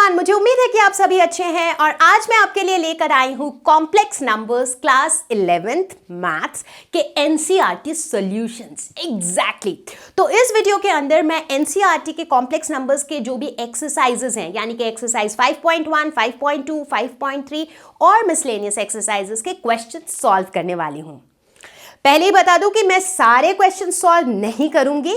Everyone, मुझे उम्मीद है कि आप सभी अच्छे हैं और आज मैं आपके लिए लेकर आई हूं complex numbers class 11th maths के एनसीईआरटी सॉल्यूशंस। एग्जैक्टली। तो इस वीडियो के अंदर मैं एनसीईआरटी के कॉम्प्लेक्स नंबर्स के जो भी एक्सरसाइजेस हैं, यानी कि एक्सरसाइज 5.1, 5.2, 5.3 और मिसलेनियस एक्सरसाइजेस के क्वेश्चन सॉल्व करने वाली हूं। पहले ही बता दूं कि मैं सारे क्वेश्चन सॉल्व नहीं करूंगी,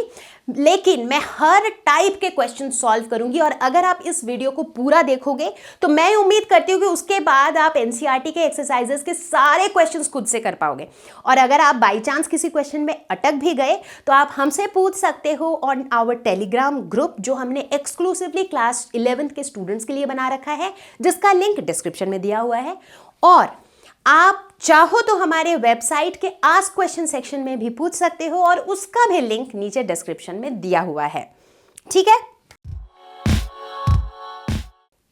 लेकिन मैं हर टाइप के क्वेश्चन सॉल्व करूंगी। और अगर आप इस वीडियो को पूरा देखोगे तो मैं उम्मीद करती हूं कि उसके बाद आप एनसीईआरटी के एक्सरसाइजेस के सारे क्वेश्चंस खुद से कर पाओगे। और अगर आप बाय चांस किसी क्वेश्चन में अटक भी गए तो आप हमसे पूछ सकते हो ऑन आवर टेलीग्राम ग्रुप, जो हमने एक्सक्लूसिवली क्लास 11th के स्टूडेंट्स के लिए बना रखा है, जिसका लिंक डिस्क्रिप्शन में दिया हुआ है। और आप चाहो तो हमारे वेबसाइट के आस्क क्वेश्चन सेक्शन में भी पूछ सकते हो और उसका भी लिंक नीचे डिस्क्रिप्शन में दिया हुआ है। ठीक है।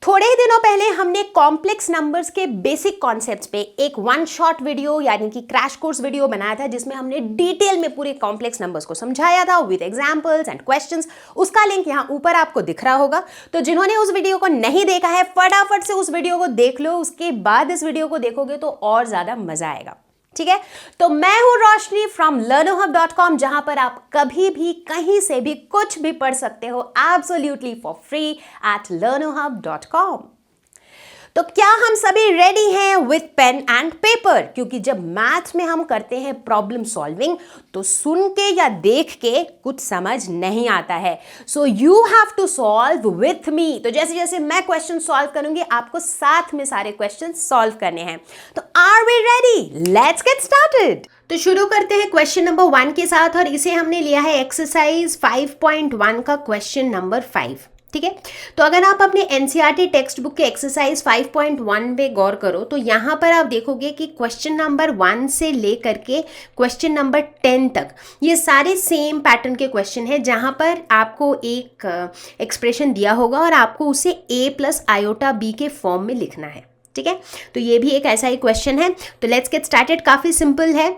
थोड़े ही दिनों पहले हमने कॉम्प्लेक्स नंबर्स के बेसिक कॉन्सेप्ट्स पे एक वन शॉट वीडियो यानी कि क्रैश कोर्स वीडियो बनाया था, जिसमें हमने डिटेल में पूरे कॉम्प्लेक्स नंबर्स को समझाया था विद एग्जांपल्स एंड क्वेश्चंस। उसका लिंक यहाँ ऊपर आपको दिख रहा होगा। तो जिन्होंने उस वीडियो को नहीं देखा है, फटाफट से उस वीडियो को देख लो। उसके बाद इस वीडियो को देखोगे तो और ज्यादा मजा आएगा। ठीक है। तो मैं हूं रोशनी फ्रॉम learnerhub.com, जहां पर आप कभी भी कहीं से भी कुछ भी पढ़ सकते हो absolutely for free at learnerhub.com। तो क्या हम सभी रेडी हैं विथ पेन एंड पेपर? क्योंकि जब मैथ्स में हम करते हैं प्रॉब्लम सॉल्विंग तो सुन के या देख के कुछ समझ नहीं आता है। So you have to solve with me. तो जैसे जैसे मैं क्वेश्चन सॉल्व करूंगी, आपको साथ में सारे क्वेश्चन सॉल्व करने हैं। तो are we ready? Let's get started. तो शुरू करते हैं क्वेश्चन नंबर 1 के साथ, और इसे हमने लिया है एक्सरसाइज 5.1 का क्वेश्चन नंबर 5। ठीक है। तो अगर आप अपने एनसीईआरटी टेक्स्ट बुक के एक्सरसाइज 5.1 पे गौर करो तो यहाँ पर आप देखोगे कि क्वेश्चन नंबर 1 से लेकर के क्वेश्चन नंबर 10 तक ये सारे सेम पैटर्न के क्वेश्चन हैं, जहाँ पर आपको एक एक्सप्रेशन दिया होगा और आपको उसे a + आयोटा b के फॉर्म में लिखना है। ठीक है। तो ये भी एक ऐसा ही क्वेश्चन है। तो लेट्स गेट स्टार्टेड। काफ़ी सिंपल है।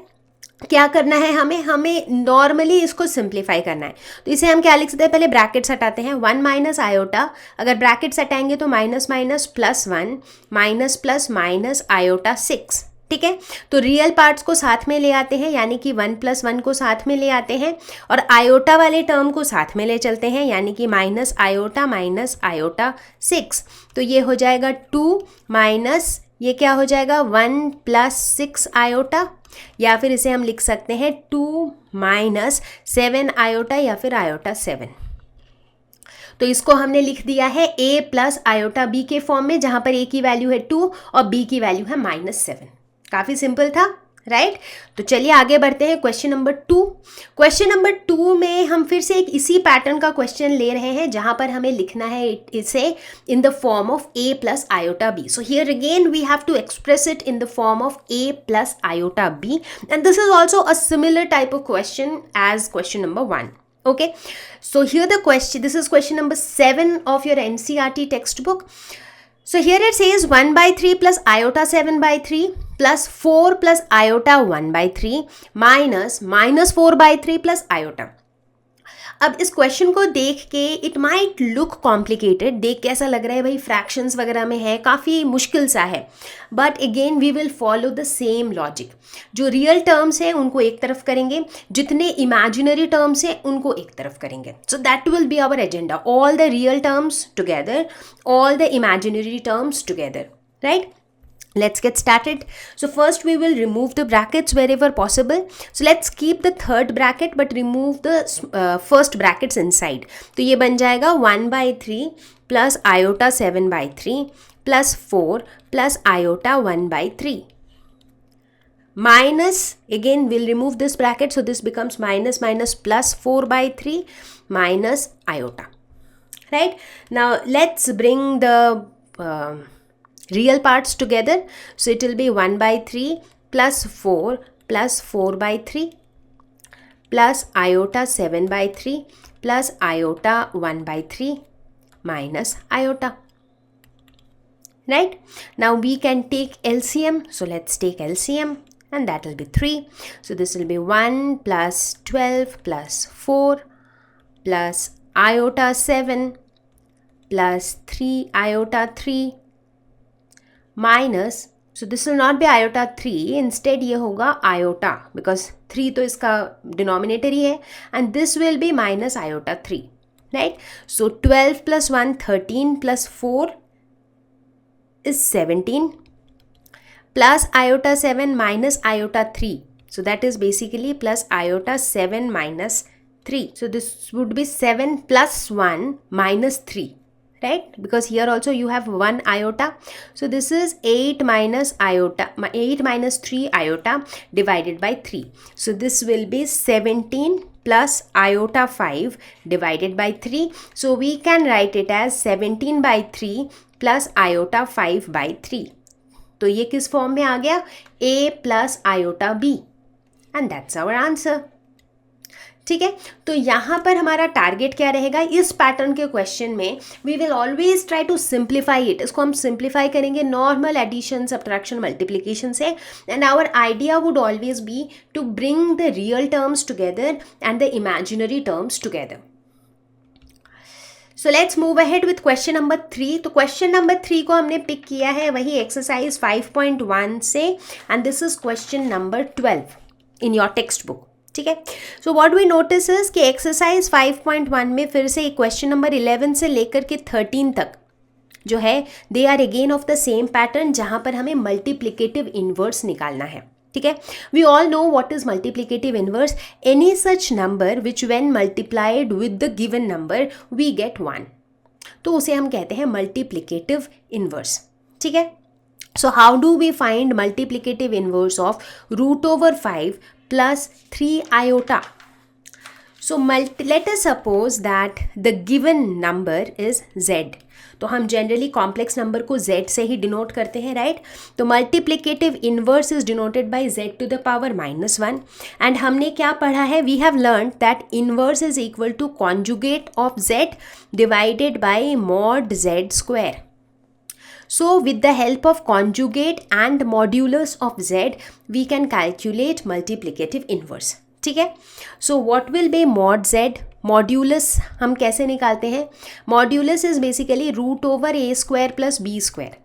क्या करना है हमें नॉर्मली इसको सिंप्लीफाई करना है। तो इसे हम क्या लिख सकते हैं? पहले ब्रैकेट्स हटाते हैं। 1 - आयोटा, अगर ब्रैकेट्स हटाएंगे तो minus minus +1 minus plus minus iota 6। ठीक है। तो रियल पार्ट्स को साथ में ले आते हैं, यानी कि 1 + 1 को साथ में ले आते हैं और आयोटा वाले टर्म को साथ में ले चलते हैं, यानी कि माइनस आयोटा 6। तो ये हो जाएगा 2 माइनस, ये क्या हो जाएगा 1 + 6 आयोटा, या फिर इसे हम लिख सकते हैं 2 माइनस 7 आयोटा या फिर आयोटा 7। तो इसको हमने लिख दिया है a + आयोटा b के फॉर्म में, जहां पर a की वैल्यू है 2 और b की वैल्यू है -7। काफ़ी सिंपल था, राइट। तो चलिए आगे बढ़ते हैं। Question number 2। क्वेश्चन नंबर 2 में हम फिर से एक इसी पैटर्न का क्वेश्चन ले रहे हैं, जहां पर हमें लिखना है इसे in the form of a + iota b। So here again we have to express it in the form of a + iota b, and this is also a similar type of question as question number 1. Okay, so here the question, this is question number 7 of your NCERT textbook. So here it says 1/3 plus iota 7/3 plus 4 plus iota 1/3 minus -4/3 plus iota. अब इस question को देख के it might look complicated, देख के ऐसा लग रहा है भाई फ्रैक्शंस वगैरह में है, काफ़ी मुश्किल सा है। But again we will follow the same logic. जो रियल टर्म्स हैं उनको एक तरफ करेंगे, जितने इमेजिनरी टर्म्स हैं उनको एक तरफ करेंगे। So that will be our agenda, all the real terms together, all the imaginary terms together, right. Let's get started. So first we will remove the brackets wherever possible. So let's keep the third bracket but remove the first brackets inside. तो ये बन जाएगा 1/3 plus iota 7/3 plus 4 plus iota 1/3 minus, again we'll remove this bracket, so this becomes minus plus 4/3 minus iota, right. Now let's bring the real parts together. So it will be 1/3 plus 4 plus 4/3 plus iota 7/3 plus iota 1/3 minus iota, right. Now we can take LCM. So let's take LCM, and that will be 3. So this will be 1 plus 12 plus 4 plus iota 7 plus 3 iota 3 minus, so this will not be iota 3, instead ये होगा iota because 3 तो इसका denominator ही है, and this will be minus iota 3, right? So 12 plus 1 13 plus 4 is 17 plus iota 7 minus iota 3, so that is basically plus iota 7 minus 3. So this would be 7 plus 1 minus 3, right? Because here also you have 1 iota. So this is 8 minus 3 iota divided by 3. So this will be 17 plus iota 5 divided by 3. So we can write it as 17 by 3 plus iota 5 by 3. तो ये किस form में आ गया? A plus iota B. And that's our answer. ठीक है, तो यहाँ पर हमारा टारगेट क्या रहेगा? इस पैटर्न के क्वेश्चन में we will always try to simplify it. इसको हम सिंप्लीफाई करेंगे नॉर्मल एडिशन, सब्ट्रैक्शन, मल्टीप्लिकेशन से. And our idea would always be to bring the real terms together and the imaginary terms together. So let's move ahead with question number 3. तो question number 3 को हमने pick किया है वही exercise 5.1 से, and this is question number 12 in your textbook. ठीक है, so what we notice is कि एक्सरसाइज 5.1 में फिर से क्वेश्चन नंबर 11 से लेकर के 13 तक जो है they are again of the same pattern, जहां पर हमें मल्टीप्लिकेटिव इनवर्स निकालना है. ठीक है, we all know what is multiplicative inverse. Any such number which when multiplied with the given number we get 1, तो उसे हम कहते हैं मल्टीप्लिकेटिव इनवर्स. ठीक है, so how do we find multiplicative inverse of root over 5 plus 3 iota? So let us suppose that the given number is z. तो हम generally complex number को z से ही डिनोट करते हैं, राइट? तो multiplicative inverse is denoted by z to the power -1. And हमने क्या पढ़ा है? We have learned that inverse is equal to conjugate of z divided by mod z square. So with the help of conjugate and modulus of z, we can calculate multiplicative inverse. ठीक है, so what will be mod z? Modulus हम कैसे निकालते हैं? Modulus is basically root over a square plus b square.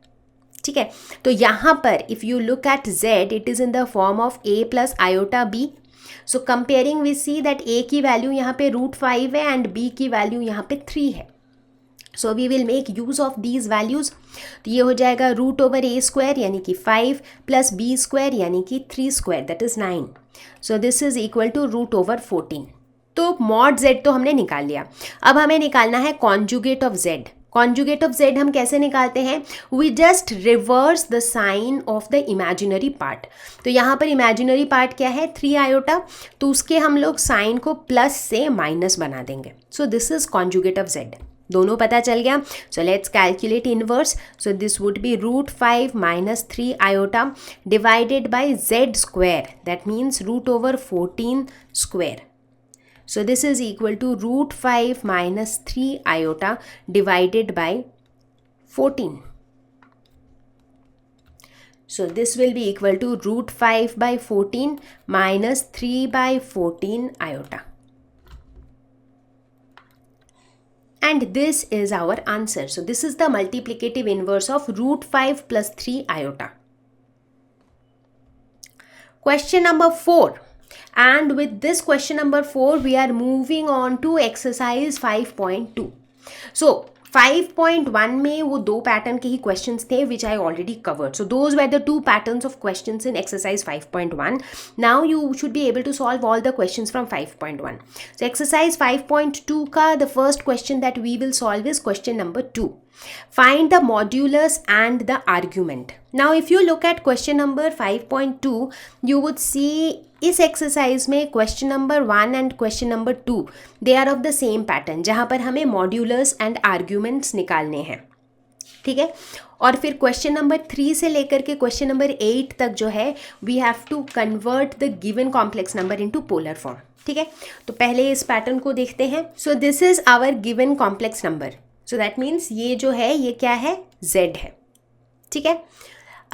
ठीक है, तो यहाँ पर if you look at z, it is in the form of a plus iota b. So comparing we see that a की value यहाँ पे √5 है and b की वैल्यू यहाँ पे 3 है. So we will make use of these values. तो ये हो जाएगा रूट ओवर ए स्क्वायर यानी कि 5 प्लस बी स्क्वायर यानी कि 3 square that is 9. So this is equal to root over 14. तो मॉड जेड तो हमने निकाल लिया. अब हमें निकालना है conjugate of z. Conjugate of z हम कैसे निकालते हैं? We just reverse the sign of the imaginary part. तो यहाँ पर इमेजिनरी पार्ट क्या है? 3 आयोटा. तो उसके हम लोग साइन को प्लस से माइनस बना देंगे. So this is conjugate of z. दोनों पता चल गया. So let's calculate inverse. So this would be √5 minus 3 iota divided by z square, that means root over 14 square. So this is equal to √5 minus 3 iota divided by 14. So this will be equal to √5 by 14 minus 3 by 14 iota. And this is our answer. So this is the multiplicative inverse of √5 plus 3 iota. Question number 4. And with this question number 4, we are moving on to exercise 5.2. So 5.1 में वो दो pattern के ही questions थे which I already covered. So those were the two patterns of questions in exercise 5.1. Now you should be able to solve all the questions from 5.1. So exercise 5.2 का the first question that we will solve is question number 2. Find the modulus and the argument. Now if you look at question number 5.2, you would see इस exercise में question number 1 and question number 2 they are of the same pattern, जहाँ पर हमें modulus and arguments निकालने हैं. ठीक है, और फिर क्वेश्चन नंबर 3 से लेकर के क्वेश्चन नंबर 8 तक जो है we have to convert the given complex number into polar form. ठीक है, तो पहले इस पैटर्न को देखते हैं. So this is our given complex number. So that means ये जो है ये क्या है? z है. ठीक है,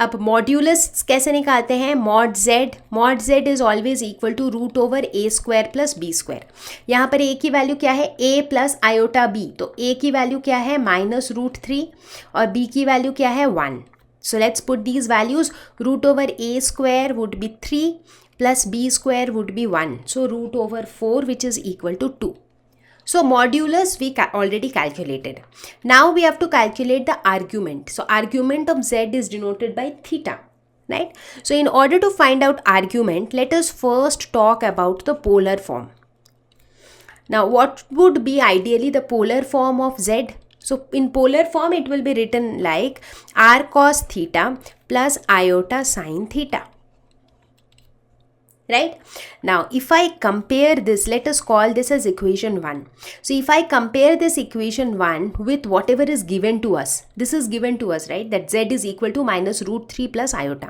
अब मॉड्यूलस कैसे निकालते हैं? Mod z is always equal to root over a square plus B square. यहाँ पर a की वैल्यू क्या है? a प्लस आयोटा b, तो a की वैल्यू क्या है? -√3 और b की वैल्यू क्या है? 1। So let's put these values. Root over a square would be 3 plus b square would be 1, so root over 4 which is equal to 2. So modulus we already calculated. Now we have to calculate the argument. So argument of z is denoted by theta, right? So in order to find out argument, let us first talk about the polar form. Now what would be ideally the polar form of z? So in polar form it will be written like r cos theta plus iota sin theta. Right? Now if I compare this, let us call this as equation 1. So if I compare this equation 1 with whatever is given to us, this is given to us, right, that z is equal to -√3 plus iota.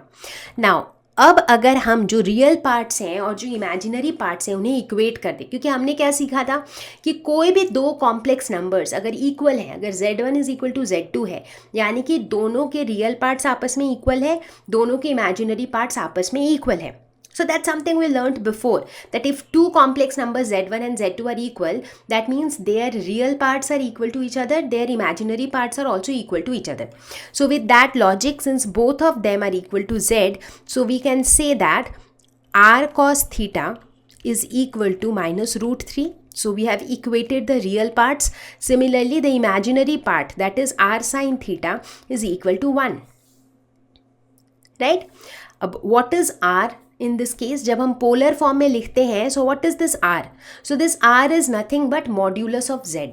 Now अब अगर हम जो real parts हैं और जो imaginary parts हैं उन्हें equate कर दें, क्योंकि हमने क्या सीखा था कि कोई भी दो कॉम्प्लेक्स नंबर्स अगर इक्वल हैं, अगर z1 is equal to z2 है, यानी कि दोनों के रियल पार्ट्स आपस में इक्वल है, दोनों के इमेजिनरी पार्ट्स आपस में इक्वल है. So that's something we learned before, that if two complex numbers z1 and z2 are equal, that means their real parts are equal to each other, their imaginary parts are also equal to each other. So with that logic, since both of them are equal to z, so we can say that r cos theta is equal to -√3. So we have equated the real parts. Similarly, the imaginary part, that is r sin theta, is equal to 1. Right? What is r? In this case, जब हम polar form में लिखते हैं, so what is this r? So this r is nothing but modulus of z,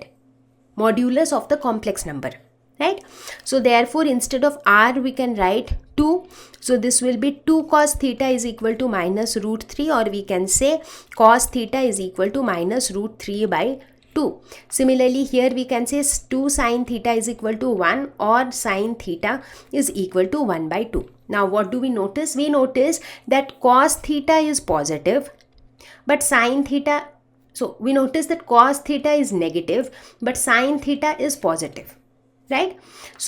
modulus of the complex number, right? So therefore, instead of r, we can write 2. So this will be 2 cos theta is equal to -√3, or we can say cos theta is equal to -√3 by 2. Similarly, here we can say 2 sin theta is equal to 1, or sin theta is equal to 1 by 2. Now what do we notice? We notice that cos theta is positive, but sin theta, so we notice that cos theta is negative, but sin theta is positive, right?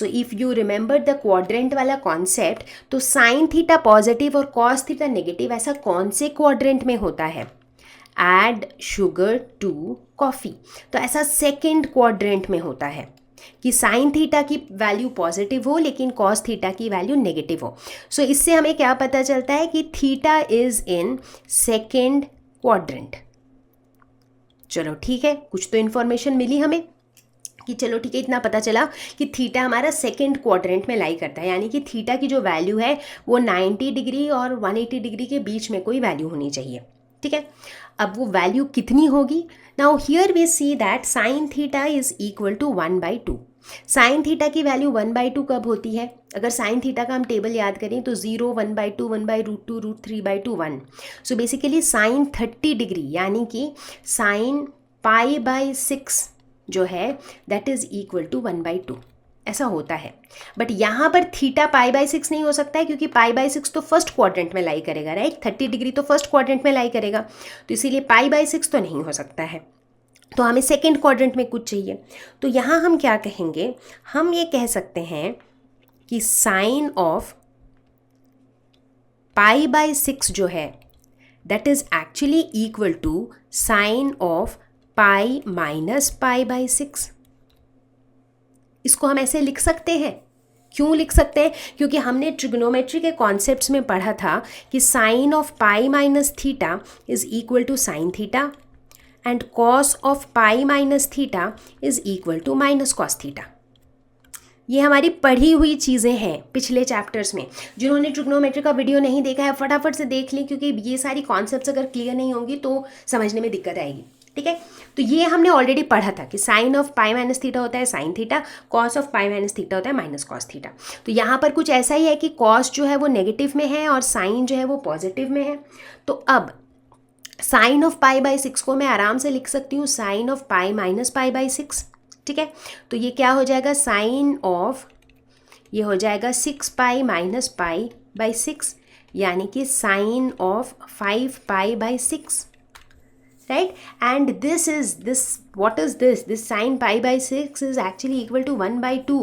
So if you remember the quadrant वाला concept, तो sin theta positive और cos theta negative ऐसा कौन से quadrant में होता है? Add sugar to coffee. तो ऐसा second quadrant में होता है कि साइन थीटा की वैल्यू पॉजिटिव हो लेकिन कॉस थीटा की वैल्यू नेगेटिव हो. सो इससे हमें क्या पता चलता है कि theta is in second quadrant. चलो ठीक है, कुछ तो इन्फॉर्मेशन मिली हमें कि चलो ठीक है, इतना पता चला कि थीटा हमारा सेकेंड क्वाड्रेंट में लाई करता है, यानी कि थीटा की जो वैल्यू है वो 90 डिग्री और 180 डिग्री के बीच में कोई वैल्यू होनी चाहिए. ठीक है, अब वो वैल्यू कितनी होगी? Now here we see that sine theta is equal to 1/2. Sine theta की वैल्यू 1/2 कब होती है? अगर साइन थीटा का हम टेबल याद करें तो 0, 1/2, 1/√2, √3/2, 1. सो बेसिकली साइन 30 डिग्री यानी कि साइन π/6 जो है दैट इज इक्वल टू 1/2 ऐसा होता है. बट यहाँ पर थीटा π/6 नहीं हो सकता है, क्योंकि π/6 तो फर्स्ट क्वाड्रेंट में लाई करेगा, राइट? 30 डिग्री तो फर्स्ट क्वाड्रेंट में लाई करेगा, तो इसीलिए π/6 तो नहीं हो सकता है. तो हमें सेकेंड क्वाड्रेंट में कुछ चाहिए. तो यहाँ हम क्या कहेंगे? हम ये कह सकते हैं कि साइन ऑफ π/6 जो है that is actually equal to sine of π minus π/6. इसको हम ऐसे लिख सकते हैं. क्यों लिख सकते हैं? क्योंकि हमने ट्रिग्नोमेट्री के कॉन्सेप्ट्स में पढ़ा था कि sine of π minus theta is equal to sine theta and cos of π minus theta is equal to minus cos theta. ये हमारी पढ़ी हुई चीज़ें हैं पिछले चैप्टर्स में. जिन्होंने ट्रिग्नोमेट्री का वीडियो नहीं देखा है फटाफट से देख लें, क्योंकि ये सारी कॉन्सेप्ट्स अगर क्लियर नहीं होंगी तो समझने में दिक्कत आएगी. ठीक है, तो ये हमने ऑलरेडी पढ़ा था कि साइन ऑफ π माइनस थीटा होता है sine theta, cos of π minus theta होता है माइनस कॉस थीटा. तो यहाँ पर कुछ ऐसा ही है कि कॉस जो है वो नेगेटिव में है और साइन जो है वो पॉजिटिव में है. तो अब साइन ऑफ π/6 को मैं आराम से लिख सकती हूँ साइन ऑफ π माइनस π/6. ठीक है, तो ये क्या हो जाएगा? साइन ऑफ, ये हो जाएगा 6π माइनस π/6, यानी कि sine of 5π/6. Right, and this what is this sin pi by 6 is actually equal to 1/2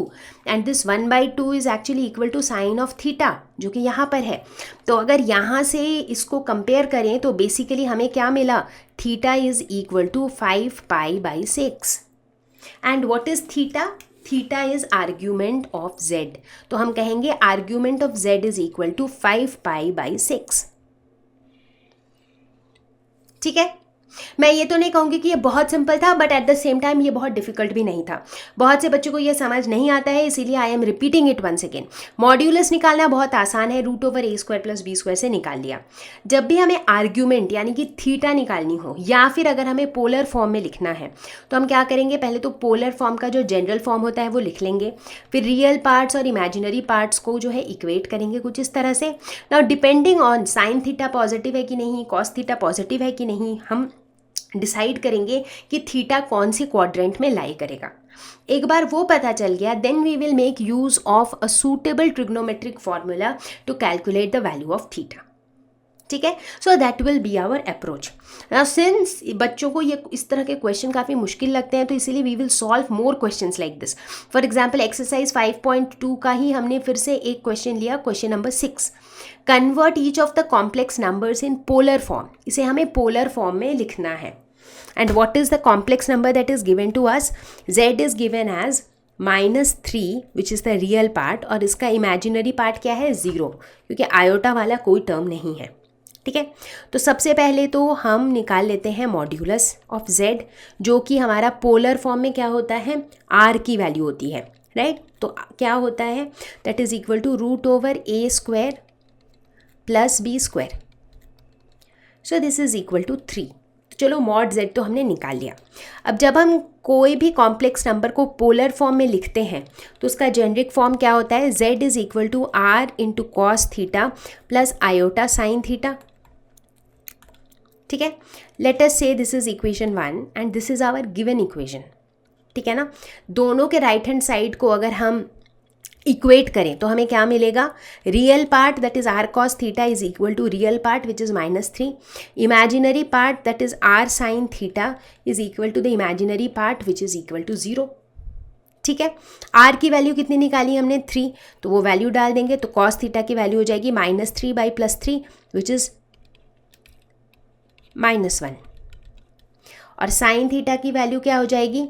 and this 1/2 is actually equal to sin of theta जो कि यहाँ पर है. तो अगर यहाँ से इसको कंपेयर करें तो बेसिकली हमें क्या मिला, theta is equal to 5 pi by 6. And what is theta, theta is argument of z. तो हम कहेंगे argument of z is equal to 5 pi by 6. ठीक है. मैं ये तो नहीं कहूँगी कि ये बहुत सिंपल था, but at the same time ये बहुत डिफिकल्ट भी नहीं था. बहुत से बच्चों को ये समझ नहीं आता है, इसीलिए I am repeating it once again. Modulus निकालना बहुत आसान है, √(a² + b² से निकाल लिया. जब भी हमें आर्ग्यूमेंट यानी कि थीटा निकालनी हो या फिर अगर हमें पोलर फॉर्म में लिखना है तो हम क्या करेंगे, पहले तो पोलर फॉर्म का जो जनरल फॉर्म होता है वो लिख लेंगे, फिर रियल पार्ट्स और इमेजिनरी पार्ट्स को जो है इक्वेट करेंगे कुछ इस तरह से. Now depending on sine theta positive है कि नहीं, कॉस थीटा पॉजिटिव है कि नहीं, हम डिसाइड करेंगे कि थीटा कौन से क्वाड्रेंट में लाई करेगा. एक बार वो पता चल गया, then we will make use of a suitable trigonometric formula to calculate the value of theta. ठीक है. So that will be our approach. Now since बच्चों को ये इस तरह के क्वेश्चन काफ़ी मुश्किल लगते हैं तो इसीलिए we will solve more questions like this. For example exercise 5.2 का ही हमने फिर से एक क्वेश्चन लिया, question number 6. Convert each of the complex numbers in polar form. इसे हमें पोलर फॉर्म में लिखना है. And what is the complex number that is given to us, z is given as -3 which is the real part, और इसका imaginary part क्या है, 0, क्योंकि आयोटा वाला कोई टर्म नहीं है. ठीक है. तो सबसे पहले तो हम निकाल लेते हैं मॉड्यूलस ऑफ z, जो कि हमारा पोलर फॉर्म में क्या होता है, r की वैल्यू होती है. राइट. तो क्या होता है, that is equal to √(a² + b². So this is equal to 3. चलो मॉड z तो हमने निकाल लिया. अब जब हम कोई भी कॉम्प्लेक्स नंबर को पोलर फॉर्म में लिखते हैं तो उसका जेनरिक फॉर्म क्या होता है, z is equal to r into cos theta plus iota sine theta. ठीक है. Let us say this is equation 1 and this is our given equation. ठीक है ना. दोनों के राइट हैंड साइड को अगर हम इक्वेट करें तो हमें क्या मिलेगा, real part that is r cos theta is equal to real part which is -3, imaginary part that is r sin theta is equal to the imaginary part which is equal to 0. ठीक है. r की value कितनी निकाली हमने, 3, तो वो value डाल देंगे तो cos थीटा की वैल्यू हो जाएगी -3/+3 विच इज़ -1, और sin थीटा की वैल्यू क्या हो जाएगी,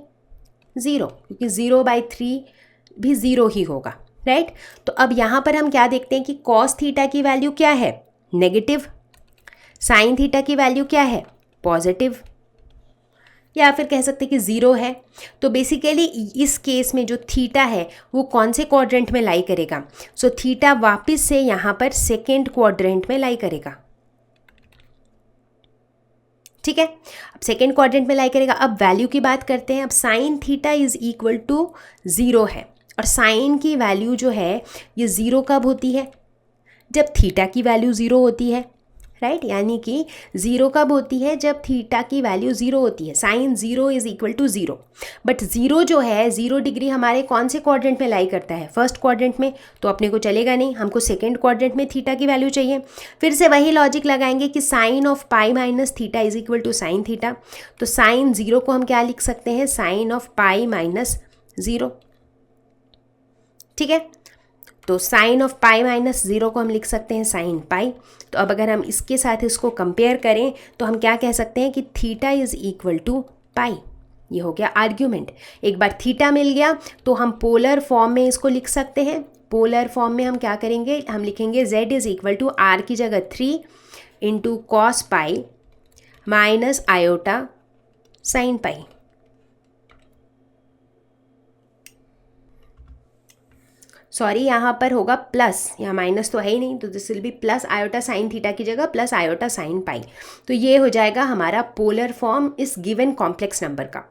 0, क्योंकि 0/3 भी 0 ही होगा. राइट. तो अब यहाँ पर हम क्या देखते हैं कि cos थीटा की वैल्यू क्या है, नेगेटिव, sin थीटा की वैल्यू क्या है, पॉजिटिव, या फिर कह सकते हैं कि 0 है. तो बेसिकली इस केस में जो थीटा है वो कौन से क्वाड्रेंट में लाई करेगा, सो थीटा वापस से यहाँ पर सेकेंड क्वाड्रेंट में लाई करेगा. ठीक है. अब सेकेंड क्वाड्रेंट में लाई करेगा. अब वैल्यू की बात करते हैं. अब sine theta is equal to 0 है, और साइन की वैल्यू जो है ये 0 कब होती है, जब थीटा की वैल्यू 0 होती है. राइट. यानी कि 0 कब होती है, जब थीटा की वैल्यू 0 होती है. Sine 0 is equal to 0, but 0 जो है 0 डिग्री हमारे कौन से क्वाड्रेंट में लाई करता है, फर्स्ट क्वाड्रेंट में. तो अपने को चलेगा नहीं, हमको सेकेंड क्वाड्रेंट में थीटा की वैल्यू चाहिए. फिर से वही लॉजिक लगाएंगे कि sine of pi minus theta is equal to sine theta. तो साइन 0 को हम क्या लिख सकते हैं, साइन ऑफ पाई -0. ठीक है. तो साइन ऑफ पाई -0 को हम लिख सकते हैं साइन पाई. तो अब अगर हम इसके साथ इसको कंपेयर करें तो हम क्या कह सकते हैं कि थीटा इज इक्वल टू पाई. ये हो गया आर्ग्यूमेंट. एक बार थीटा मिल गया तो हम पोलर फॉर्म में इसको लिख सकते हैं. पोलर फॉर्म में हम क्या करेंगे, हम लिखेंगे z is equal to r की जगह 3 into cos pi minus iota sine pi. Sorry, यहाँ पर होगा प्लस, यहाँ माइनस तो है ही नहीं, तो this will be plus iota sine theta की जगह प्लस आयोटा साइन पाई. तो ये हो जाएगा हमारा पोलर फॉर्म इस गिवन कॉम्प्लेक्स नंबर का.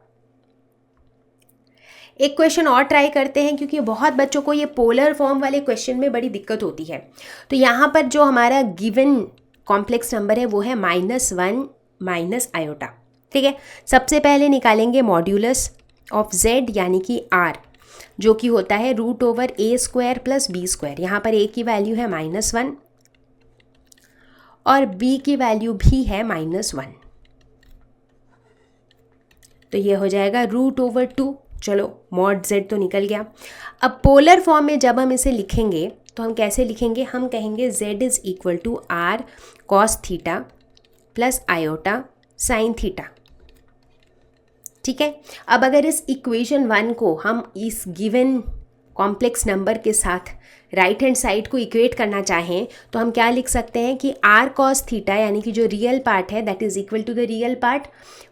एक क्वेश्चन और ट्राई करते हैं, क्योंकि बहुत बच्चों को ये पोलर फॉर्म वाले क्वेश्चन में बड़ी दिक्कत होती है. तो यहाँ पर जो हमारा गिवन कॉम्प्लेक्स नंबर है वो है -1 माइनस आयोटा. ठीक है. सबसे पहले निकालेंगे मॉड्यूलस ऑफ z यानी कि r, जो कि होता है √(a² + b². यहाँ पर a की वैल्यू है -1 और b की वैल्यू भी है -1. तो ये हो जाएगा √/2। चलो मॉड z तो निकल गया। अब पोलर फॉर्म में जब हम इसे लिखेंगे तो हम कैसे लिखेंगे, हम कहेंगे z is equal to r cos theta plus iota sine theta. ठीक है, अब अगर इस इक्वेशन 1 को हम इस गिवन कॉम्प्लेक्स नंबर के साथ राइट हैंड साइड को इक्वेट करना चाहें तो हम क्या लिख सकते हैं कि r cos थीटा यानी कि जो रियल पार्ट है that is equal to the real part,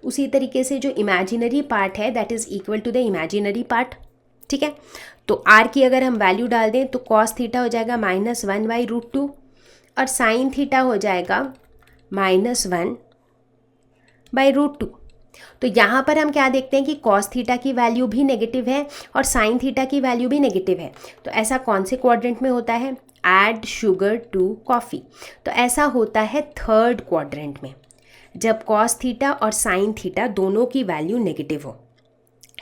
उसी तरीके से जो इमेजिनरी पार्ट है that is equal to the imaginary part. ठीक है, तो r की अगर हम वैल्यू डाल दें तो cos थीटा हो जाएगा -1/√2 और साइन थीटा हो जाएगा -1/√2। तो यहाँ पर हम क्या देखते हैं कि cos थीटा की वैल्यू भी नेगेटिव है और साइन थीटा की वैल्यू भी नेगेटिव है। तो ऐसा कौन से क्वाड्रेंट में होता है, ऐड शुगर टू कॉफ़ी, तो ऐसा होता है थर्ड क्वाड्रेंट में, जब cos थीटा और साइन थीटा दोनों की वैल्यू नेगेटिव हो।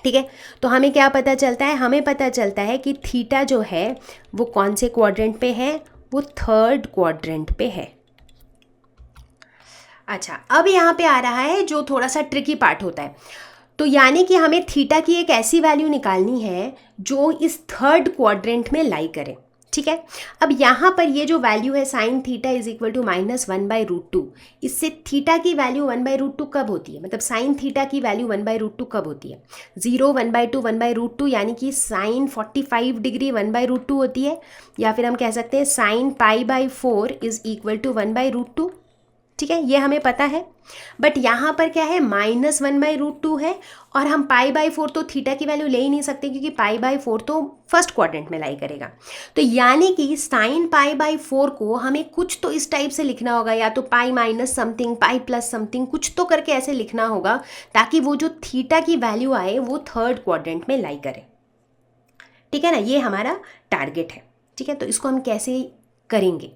ठीक है, तो हमें क्या पता चलता है, हमें पता चलता है कि थीटा जो है वो कौन से क्वाड्रेंट पे है, वो थर्ड क्वाड्रेंट पे है। अच्छा, अब यहाँ पे आ रहा है जो थोड़ा सा ट्रिकी पार्ट होता है। तो यानी कि हमें थीटा की एक ऐसी वैल्यू निकालनी है जो इस थर्ड क्वाड्रेंट में लाई करे। ठीक है, अब यहाँ पर ये जो वैल्यू है sine theta is equal to -1/√2, इससे थीटा की वैल्यू 1/√2 कब होती है, मतलब साइन थीटा की वैल्यू 1/√2 कब होती है, 0, 1/2, 1/√2, यानी कि साइन 45 डिग्री 1/√2 होती है, या फिर हम कह सकते हैं साइन π/4 इज इक्वल टू 1/√2। ठीक है, ये हमें पता है, बट यहाँ पर क्या है -1/√2 है और हम π/4 तो थीटा की वैल्यू ले ही नहीं सकते क्योंकि π/4 तो फर्स्ट क्वाड्रेंट में लाई करेगा। तो यानी कि साइन π/4 को हमें कुछ तो इस टाइप से लिखना होगा, या तो pi minus something, pi plus something, कुछ तो करके ऐसे लिखना होगा ताकि वो जो थीटा की वैल्यू आए वो थर्ड क्वाड्रेंट में लाई करे। ठीक है ना, ये हमारा टारगेट है। ठीक है, तो इसको हम कैसे करेंगे,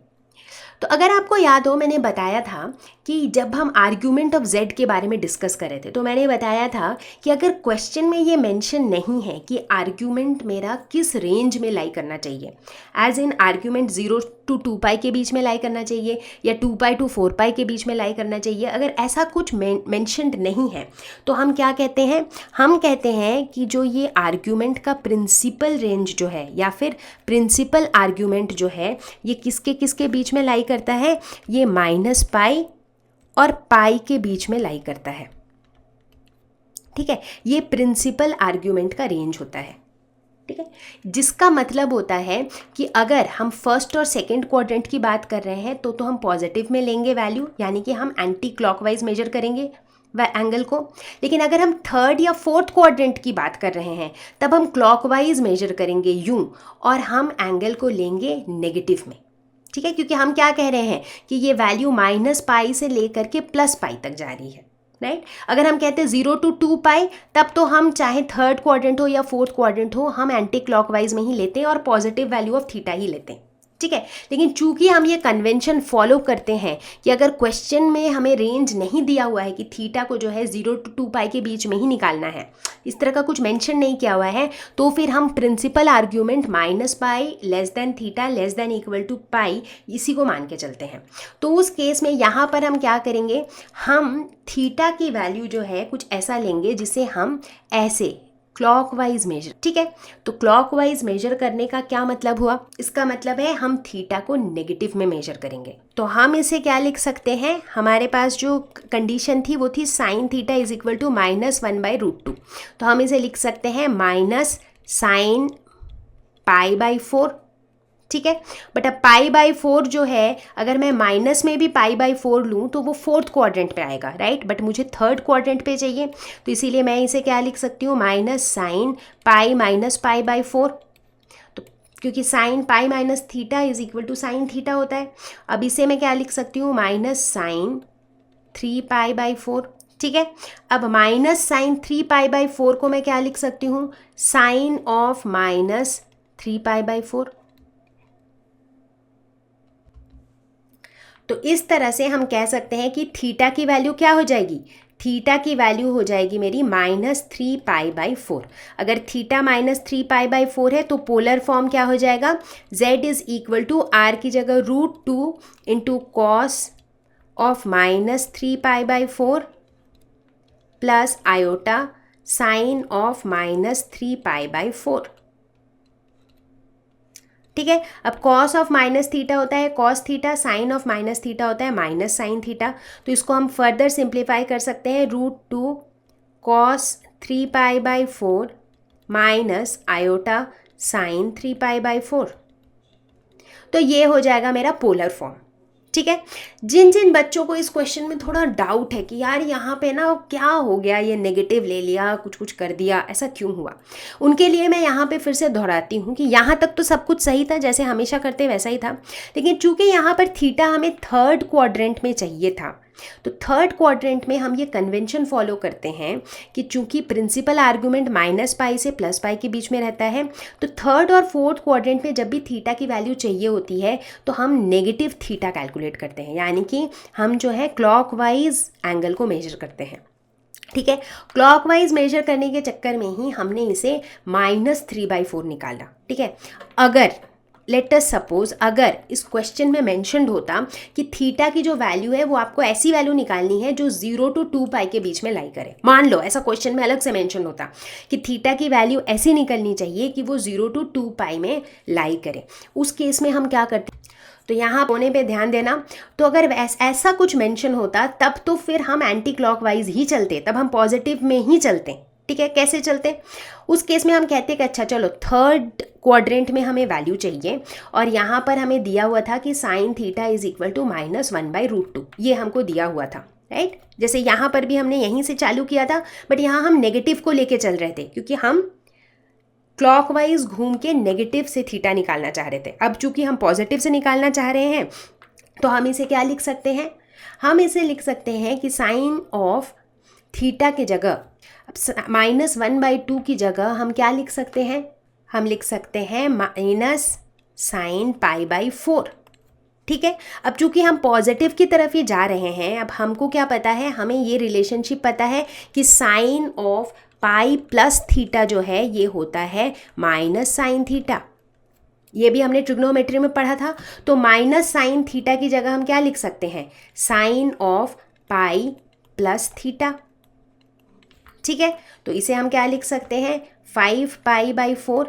तो अगर आपको याद हो मैंने बताया था कि जब हम आर्ग्यूमेंट ऑफ z के बारे में डिस्कस कर रहे थे तो मैंने बताया था कि अगर क्वेश्चन में ये मेंशन नहीं है कि आर्ग्यूमेंट मेरा किस रेंज में लाई करना चाहिए, एज इन आर्ग्यूमेंट 0 to 2π के बीच में लाई करना चाहिए या 2π to 4π के बीच में लाई करना चाहिए, अगर ऐसा कुछ मेंशनड नहीं है तो हम क्या कहते हैं, हम कहते हैं कि जो ये आर्ग्यूमेंट का प्रिंसिपल रेंज जो है या फिर प्रिंसिपल आर्ग्यूमेंट जो है ये किसके किसके बीच में लाई करता है, ये -π और पाई के बीच में लाई करता है। ठीक है, ये प्रिंसिपल आर्ग्यूमेंट का रेंज होता है। ठीक है, जिसका मतलब होता है कि अगर हम फर्स्ट और सेकंड क्वाड्रेंट की बात कर रहे हैं तो हम पॉजिटिव में लेंगे वैल्यू, यानी कि हम एंटी क्लॉकवाइज मेजर करेंगे वह एंगल को, लेकिन अगर हम थर्ड या फोर्थ क्वाड्रेंट की बात कर रहे हैं तब हम क्लॉकवाइज मेजर करेंगे यूं, और हम एंगल को लेंगे नेगेटिव में। ठीक है, क्योंकि हम क्या कह रहे हैं कि ये वैल्यू -π से लेकर के +π तक जा रही है, राइट। अगर हम कहते हैं 0 to 2π तब तो हम चाहे थर्ड क्वाड्रेंट हो या फोर्थ क्वाड्रेंट हो हम एंटी क्लॉकवाइज में ही लेते हैं और पॉजिटिव वैल्यू ऑफ थीटा ही लेते हैं। ठीक है, लेकिन चूंकि हम ये कन्वेंशन फॉलो करते हैं कि अगर क्वेश्चन में हमें रेंज नहीं दिया हुआ है कि थीटा को जो है 0 to 2π के बीच में ही निकालना है, इस तरह का कुछ मेंशन नहीं किया हुआ है, तो फिर हम principal argument -π less than theta less than equal to pi इसी को मान के चलते हैं। तो उस केस में यहाँ पर हम क्या करेंगे, हम थीटा की वैल्यू जो है कुछ ऐसा लेंगे जिसे हम ऐसे क्लॉकवाइज मेजर। ठीक है, तो क्लॉकवाइज मेजर करने का क्या मतलब हुआ, इसका मतलब है हम थीटा को नेगेटिव में मेजर करेंगे। तो हम इसे क्या लिख सकते हैं, हमारे पास जो कंडीशन थी वो थी sine theta is equal to -1/√2, तो हम इसे लिख सकते हैं -sin π/4। ठीक है, बट अब π/4 जो है अगर मैं माइनस में भी π/4 लूँ तो वो फोर्थ क्वाड्रेंट पे आएगा, राइट, बट मुझे थर्ड क्वाड्रेंट पे चाहिए, तो इसीलिए मैं इसे क्या लिख सकती हूँ, -sin π -π/4। तो क्योंकि sin π minus theta is equal to sine theta होता है, अब इसे मैं क्या लिख सकती हूँ, -sin 3π/4। ठीक है, अब -sin 3π/4 को मैं क्या लिख सकती हूँ, साइन ऑफ -3π/4। तो इस तरह से हम कह सकते हैं कि थीटा की वैल्यू क्या हो जाएगी, थीटा की वैल्यू हो जाएगी मेरी -3π/4। अगर थीटा -3π/4 है तो पोलर फॉर्म क्या हो जाएगा, z is equal to r की जगह √2 into cos of -3π/4 plus iota sine of -3π/4। ठीक है, अब कॉस ऑफ माइनस थीटा होता है cos theta, sine of minus theta होता है माइनस साइन थीटा। तो इसको हम फर्दर सिंप्लीफाई कर सकते हैं, √2 cos 3π/4 माइनस आयोटा साइन 3π/4। तो ये हो जाएगा मेरा पोलर फॉर्म। ठीक है, जिन जिन बच्चों को इस क्वेश्चन में थोड़ा डाउट है कि यार यहाँ पे ना क्या हो गया, ये नेगेटिव ले लिया, कुछ कुछ कर दिया, ऐसा क्यों हुआ, उनके लिए मैं यहाँ पे फिर से दोहराती हूँ कि यहाँ तक तो सब कुछ सही था, जैसे हमेशा करते वैसा ही था, लेकिन चूंकि यहाँ पर थीटा हमें थर्ड क्वाड्रेंट में चाहिए था, तो थर्ड क्वाड्रेंट में हम ये कन्वेंशन फॉलो करते हैं कि चूंकि प्रिंसिपल आर्गुमेंट -π से +π के बीच में रहता है, तो थर्ड और फोर्थ क्वाड्रेंट में जब भी थीटा की वैल्यू चाहिए होती है तो हम नेगेटिव थीटा कैलकुलेट करते हैं, यानी कि हम जो है क्लॉकवाइज एंगल को मेजर करते हैं। ठीक है, क्लॉकवाइज मेजर करने के चक्कर में ही हमने इसे -3/4 निकाला। ठीक है, अगर लेट अस सपोज अगर इस क्वेश्चन में मेंशन्ड होता कि थीटा की जो वैल्यू है वो आपको ऐसी वैल्यू निकालनी है जो 0 to 2π के बीच में लाई करे, मान लो ऐसा क्वेश्चन में अलग से मेंशन होता कि थीटा की वैल्यू ऐसी निकलनी चाहिए कि वो 0 to 2π में लाई करे, उस केस में हम क्या करते, तो यहाँ होने पे ध्यान देना। तो अगर ऐसा कुछ मेंशन होता तब तो फिर हम एंटी क्लॉकवाइज ही चलते, तब हम पॉजिटिव में ही चलते। ठीक है, कैसे चलते, उस केस में हम कहते हैं कि अच्छा चलो थर्ड क्वाड्रेंट में हमें वैल्यू चाहिए और यहाँ पर हमें दिया हुआ था कि sine theta is equal to -1/√2, ये हमको दिया हुआ था, राइट। जैसे यहाँ पर भी हमने यहीं से चालू किया था, बट यहाँ हम नेगेटिव को लेके चल रहे थे क्योंकि हम क्लॉकवाइज घूम के नेगेटिव से थीटा निकालना चाह रहे थे। अब चूंकि हम पॉजिटिव से निकालना चाह रहे हैं तो हम इसे क्या लिख सकते हैं, हम इसे लिख सकते हैं कि साइन ऑफ थीटा की जगह -1/2 की जगह हम क्या लिख सकते हैं, हम लिख सकते हैं माइनस साइन π/4। ठीक है, अब चूंकि हम पॉजिटिव की तरफ ही जा रहे हैं, अब हमको क्या पता है, हमें ये रिलेशनशिप पता है कि sine of pi plus theta जो है ये होता है माइनस साइन थीटा, ये भी हमने ट्रिग्नोमेट्री में पढ़ा था। तो माइनस साइन थीटा की जगह हम क्या लिख सकते हैं, sine of pi plus theta. ठीक है, तो इसे हम क्या लिख सकते हैं, 5π/4।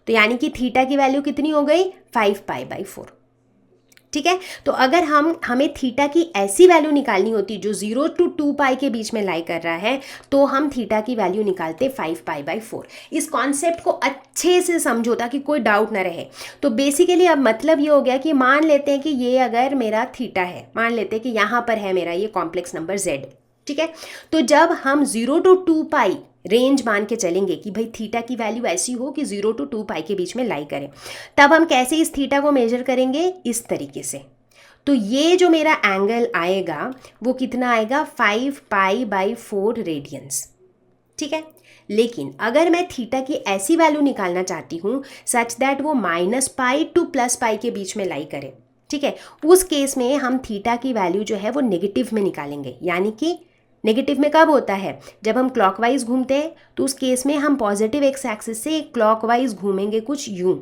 तो यानी कि थीटा की वैल्यू कितनी हो गई, 5π/4। ठीक है, तो अगर हमें थीटा की ऐसी वैल्यू निकालनी होती जो 0 to 2π के बीच में लाई कर रहा है, तो हम थीटा की वैल्यू निकालते 5π/4। इस कॉन्सेप्ट को अच्छे से समझो ताकि कोई डाउट ना रहे। तो बेसिकली अब मतलब ये हो गया कि मान लेते हैं कि ये अगर मेरा थीटा है, मान लेते हैं कि यहाँ पर है मेरा ये कॉम्प्लेक्स नंबर z। ठीक है, तो जब हम 0 to 2π रेंज मान के चलेंगे कि भाई थीटा की वैल्यू ऐसी हो कि 0 to 2π के बीच में लाई करें, तब हम कैसे इस थीटा को मेजर करेंगे, इस तरीके से। तो ये जो मेरा एंगल आएगा वो कितना आएगा, 5π/4 रेडियंस। ठीक है, लेकिन अगर मैं थीटा की ऐसी वैल्यू निकालना चाहती हूँ सच दैट वो -π to +π के बीच में लाई करे, ठीक है, उस केस में हम थीटा की वैल्यू जो है वो नेगेटिव में निकालेंगे। यानी कि नेगेटिव में कब होता है, जब हम क्लॉकवाइज घूमते हैं, तो उस केस में हम पॉजिटिव एक्स एक्सिस से क्लॉकवाइज घूमेंगे कुछ यूं।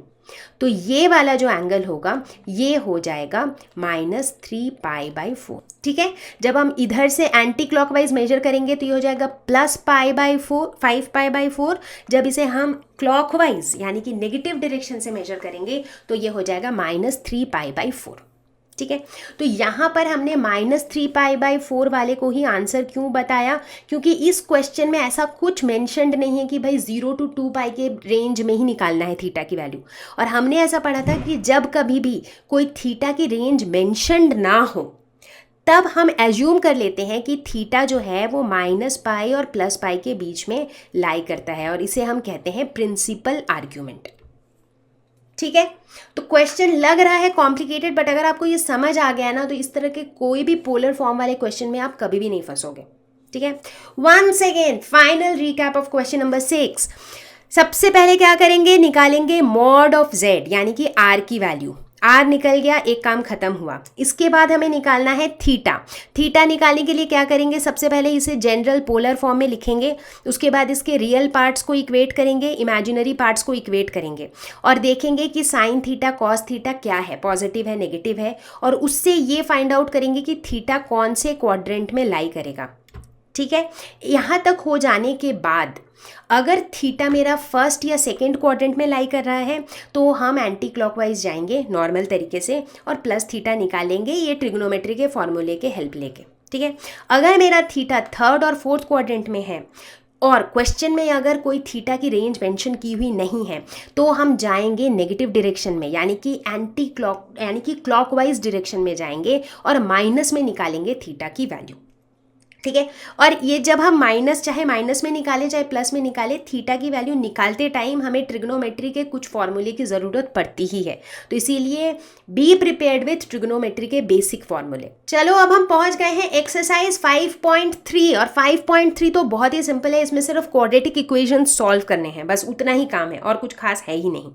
तो ये वाला जो एंगल होगा ये हो जाएगा -3π/4। ठीक है, जब हम इधर से एंटी क्लॉकवाइज मेजर करेंगे तो ये हो जाएगा +π/4, 5π/4। जब इसे हम क्लॉकवाइज यानी कि नेगेटिव डायरेक्शन से मेजर करेंगे तो ये हो जाएगा -3π/4। ठीक है, तो यहाँ पर हमने -3π/4 वाले को ही आंसर क्यों बताया, क्योंकि इस क्वेश्चन में ऐसा कुछ मेंशन्ड नहीं है कि भाई 0 to 2π के रेंज में ही निकालना है थीटा की वैल्यू। और हमने ऐसा पढ़ा था कि जब कभी भी कोई थीटा की रेंज मेंशन्ड ना हो तब हम एज्यूम कर लेते हैं कि थीटा जो है वो -π और +π के बीच में लाई करता है, और इसे हम कहते हैं प्रिंसिपल आर्ग्यूमेंट। ठीक है, तो क्वेश्चन लग रहा है कॉम्प्लिकेटेड, बट अगर आपको ये समझ आ गया ना तो इस तरह के कोई भी पोलर फॉर्म वाले क्वेश्चन में आप कभी भी नहीं फंसोगे। ठीक है, once again final recap of question number 6। सबसे पहले क्या करेंगे, निकालेंगे मॉड ऑफ z यानी कि r की वैल्यू। r निकल गया, एक काम खत्म हुआ। इसके बाद हमें निकालना है थीटा। थीटा निकालने के लिए क्या करेंगे, सबसे पहले इसे जनरल पोलर फॉर्म में लिखेंगे, उसके बाद इसके रियल पार्ट्स को इक्वेट करेंगे, इमेजिनरी पार्ट्स को इक्वेट करेंगे, और देखेंगे कि साइन थीटा कॉस थीटा क्या है, पॉजिटिव है नेगेटिव है, और उससे ये फाइंड आउट करेंगे कि थीटा कौन से क्वाड्रेंट में लाई करेगा। ठीक है, यहाँ तक हो जाने के बाद अगर थीटा मेरा फर्स्ट या सेकंड क्वाड्रेंट में लाई कर रहा है तो हम एंटी क्लॉकवाइज जाएंगे नॉर्मल तरीके से और प्लस थीटा निकालेंगे ये ट्रिग्नोमेट्री के फॉर्मूले के हेल्प लेके, ठीक है। अगर मेरा थीटा थर्ड और फोर्थ क्वाड्रेंट में है और क्वेश्चन में अगर कोई थीटा की रेंज मेंशन की हुई नहीं है तो हम जाएंगे नेगेटिव डायरेक्शन में, यानी कि क्लॉकवाइज डायरेक्शन में जाएंगे और माइनस में निकालेंगे थीटा की वैल्यू, ठीक है। और ये जब हम चाहे माइनस में निकालें चाहे प्लस में निकालें, थीटा की वैल्यू निकालते टाइम हमें ट्रिग्नोमेट्री के कुछ फॉर्मूले की ज़रूरत पड़ती ही है, तो इसीलिए बी प्रिपेयर्ड विथ ट्रिग्नोमेट्री के बेसिक फॉर्मूले। चलो अब हम पहुंच गए हैं एक्सरसाइज 5.3 और 5.3 तो बहुत ही सिंपल है, इसमें सिर्फ क्वाड्रेटिक इक्वेशन सॉल्व करने हैं, बस उतना ही काम है और कुछ खास है ही नहीं,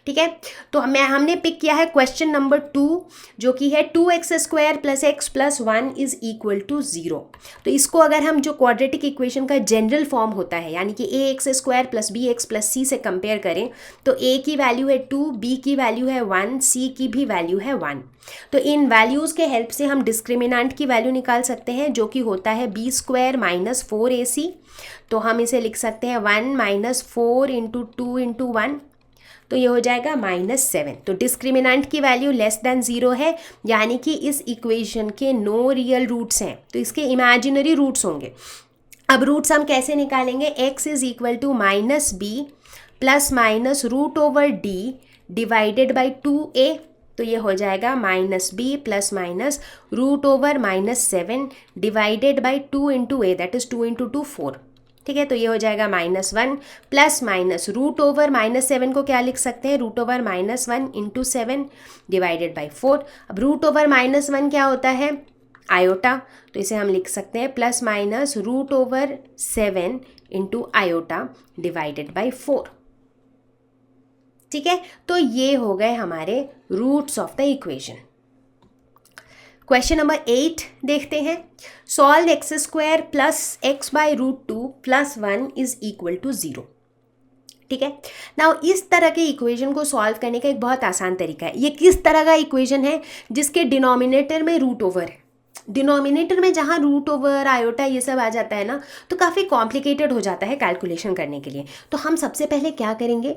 ठीक है। तो हमने पिक किया है क्वेश्चन नंबर 2 जो कि है 2x² + x + 1 = 0। तो इसको अगर हम जो क्वाड्रेटिक इक्वेशन का जनरल फॉर्म होता है यानी कि ax² + bx + c से कंपेयर करें तो a की वैल्यू है 2, b की वैल्यू है 1, c की भी वैल्यू है 1। तो इन वैल्यूज़ के हेल्प से हम डिस्क्रिमिनेंट की वैल्यू निकाल सकते हैं जो कि होता है b² - 4ac। तो हम इसे लिख सकते हैं 1 - 4 × 2 × 1, तो ये हो जाएगा -7। तो डिस्क्रिमिनेंट की वैल्यू लेस देन 0 है, यानी कि इस इक्वेशन के नो रियल रूट्स हैं, तो इसके इमेजिनरी रूट्स होंगे। अब रूट्स हम कैसे निकालेंगे, x = -b ± √d divided by 2a, तो ये हो जाएगा -b ± √−7 divided by 2 × a, that is 2 × 2 4, ठीक है। तो ये हो जाएगा -1 प्लस माइनस √−7 को क्या लिख सकते हैं, √−1 × 7 डिवाइडेड बाई 4। अब √−1 क्या होता है, आयोटा, तो इसे हम लिख सकते हैं ±√7 × आयोटा डिवाइडेड बाई 4, ठीक है। तो ये हो गए हमारे roots of the equation. Question number 8 देखते हैं। सॉल्व x² + x/√2 + 1 = 0, ठीक है। नाउ इस तरह के इक्वेशन को सॉल्व करने का एक बहुत आसान तरीका है। ये किस तरह का इक्वेशन है जिसके डिनोमिनेटर में रूट ओवर है। डिनोमिनेटर में जहाँ रूट ओवर आयोटा ये सब आ जाता है ना, तो काफ़ी कॉम्प्लिकेटेड हो जाता है कैलकुलेशन करने के लिए। तो हम सबसे पहले क्या करेंगे,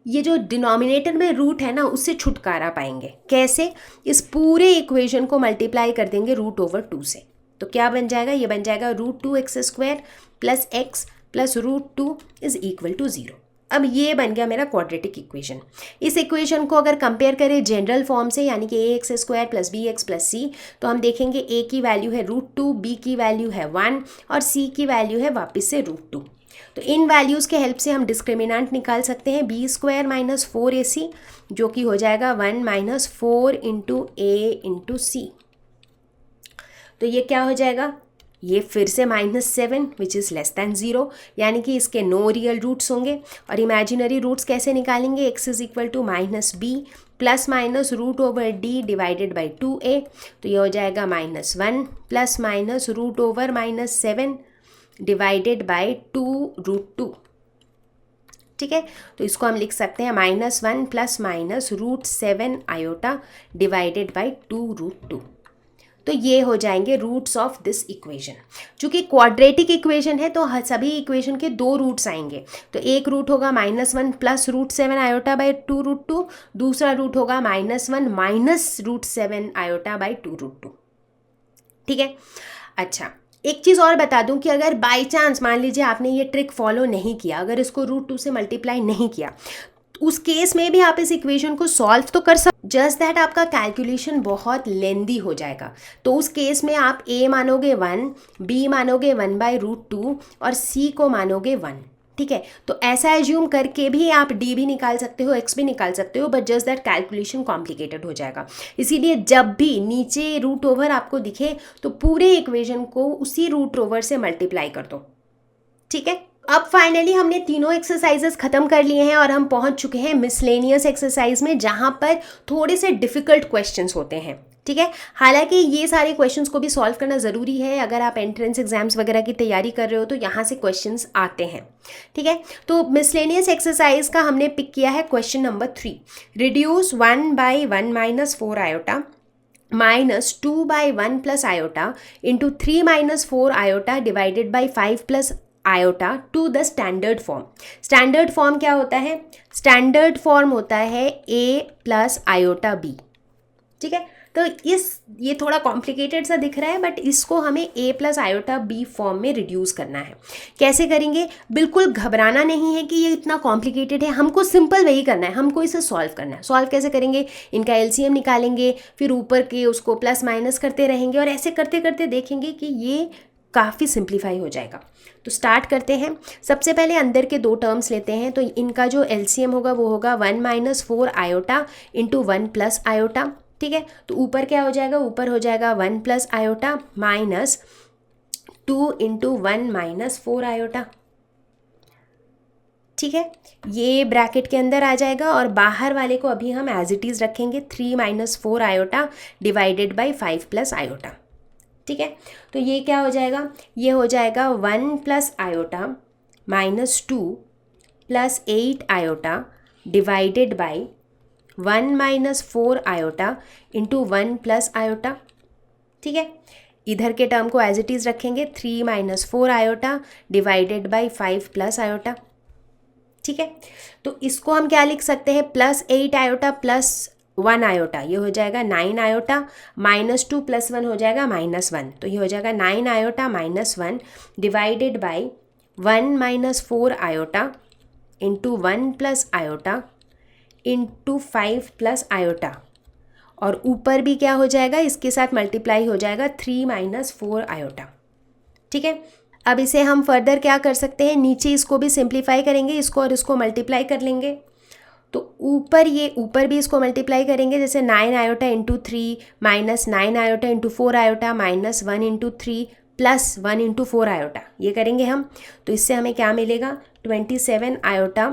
ये जो डिनोमिनेटर में रूट है ना उससे छुटकारा पाएंगे। कैसे, इस पूरे इक्वेशन को मल्टीप्लाई कर देंगे √2 से, तो क्या बन जाएगा, ये बन जाएगा √2x² + x + √2 = 0। अब ये बन गया मेरा क्वाड्रेटिक इक्वेशन। इस इक्वेशन को अगर कंपेयर करें जनरल फॉर्म से यानी कि ax² + bx + c, तो हम देखेंगे a की वैल्यू है √2, b की वैल्यू है 1 और c की वैल्यू है वापस से √2। तो इन वैल्यूज़ के हेल्प से हम डिस्क्रिमिनेंट निकाल सकते हैं b² - 4ac जो कि हो जाएगा 1 - 4 × a × c। तो ये क्या हो जाएगा, ये फिर से -7 विच इज़ लेस दैन 0, यानी कि इसके नो रियल रूट्स होंगे। और इमेजिनरी रूट्स कैसे निकालेंगे, x = -b ± √d divided by 2a, तो ये हो जाएगा -1 ± √−7 डिवाइडेड बाई 2√2, ठीक है। तो इसको हम लिख सकते हैं -1 ± √7 आयोटा डिवाइडेड बाई 2√2। तो ये हो जाएंगे रूट्स ऑफ दिस इक्वेशन। चूँकि क्वाड्रेटिक इक्वेशन है तो सभी इक्वेशन के 2 रूट्स आएंगे। तो एक रूट होगा -1 + √7 आयोटा बाई 2√2, दूसरा रूट होगा -1 - √7 आयोटा बाई 2√2, ठीक है। अच्छा, एक चीज़ और बता दूं कि अगर बाय चांस मान लीजिए आपने ये ट्रिक फॉलो नहीं किया, अगर इसको √2 से मल्टीप्लाई नहीं किया, उस केस में भी आप इस इक्वेशन को सॉल्व तो कर सकते, जस्ट दैट आपका कैलकुलेशन बहुत लेंदी हो जाएगा। तो उस केस में आप a मानोगे 1, b मानोगे 1/√2 और c को मानोगे 1, ठीक है। तो ऐसा एज्यूम करके भी आप d भी निकाल सकते हो, x भी निकाल सकते हो, but just that calculation complicated हो जाएगा। इसीलिए जब भी नीचे रूट ओवर आपको दिखे तो पूरे इक्वेशन को उसी रूट ओवर से मल्टीप्लाई कर दो, ठीक है। अब फाइनली हमने तीनों एक्सरसाइजेस खत्म कर लिए हैं और हम पहुंच चुके हैं मिसलेनियस एक्सरसाइज में, जहां पर थोड़े से डिफिकल्ट क्वेश्चंस होते हैं, ठीक है। हालांकि ये सारे क्वेश्चंस को भी सॉल्व करना ज़रूरी है, अगर आप एंट्रेंस एग्जाम्स वगैरह की तैयारी कर रहे हो तो यहाँ से क्वेश्चंस आते हैं, ठीक है। तो मिसलेनियस एक्सरसाइज का हमने पिक किया है question number 3, reduce 1/1 - 4 iota minus 2/1 plus iota into 3 minus 4 iota divided by 5 plus iota to the standard form. Standard form क्या होता है? स्टैंडर्ड फॉर्म होता है a प्लस आयोटा b। ठीक है, तो ये थोड़ा कॉम्प्लिकेटेड सा दिख रहा है, बट इसको हमें a plus iota b form में रिड्यूस करना है। कैसे करेंगे? बिल्कुल घबराना नहीं है कि ये इतना कॉम्प्लिकेटेड है, हमको सिंपल वही करना है, हमको इसे सॉल्व करना है। सॉल्व कैसे करेंगे? इनका एलसीएम निकालेंगे, फिर ऊपर के उसको प्लस माइनस करते रहेंगे, और ऐसे करते करते देखेंगे कि ये काफ़ी सिंप्लीफाई हो जाएगा। तो स्टार्ट करते हैं। सबसे पहले अंदर के दो टर्म्स लेते हैं, तो इनका जो एलसीएम होगा वो होगा 1 minus 4 iota into 1 plus iota. ठीक है, तो ऊपर क्या हो जाएगा? ऊपर हो जाएगा 1 plus iota minus 2 into 1 minus 4 iota. ठीक है, ये ब्रैकेट के अंदर आ जाएगा, और बाहर वाले को अभी हम एज इट इज़ रखेंगे 3 minus 4 iota divided by 5 plus iota. ठीक है, तो ये क्या हो जाएगा? ये हो जाएगा 1 plus iota minus 2 plus 8 iota divided by 1 minus 4 iota into 1 plus iota. ठीक है, इधर के टर्म को एज इट इज़ रखेंगे 3 minus 4 iota divided by 5 plus iota. ठीक है, तो इसको हम क्या लिख सकते हैं? प्लस 8 आयोटा प्लस 1 आयोटा, ये हो जाएगा 9 आयोटा, माइनस 2 प्लस 1 हो जाएगा -1, तो ये हो जाएगा 9 iota -1 divided by 1 minus 4 iota into 1 plus iota into 5 plus iota, और ऊपर भी क्या हो जाएगा? इसके साथ मल्टीप्लाई हो जाएगा 3 माइनस 4 आयोटा। ठीक है, अब इसे हम फर्दर क्या कर सकते हैं? नीचे इसको भी सिंप्लीफाई करेंगे, इसको और इसको मल्टीप्लाई कर लेंगे। तो ऊपर भी इसको मल्टीप्लाई करेंगे, जैसे 9 iota into 3 minus 9 iota into 4 iota minus 1 into 3 plus 1 into 4 iota, ये करेंगे हम। तो इससे हमें क्या मिलेगा? 27 iota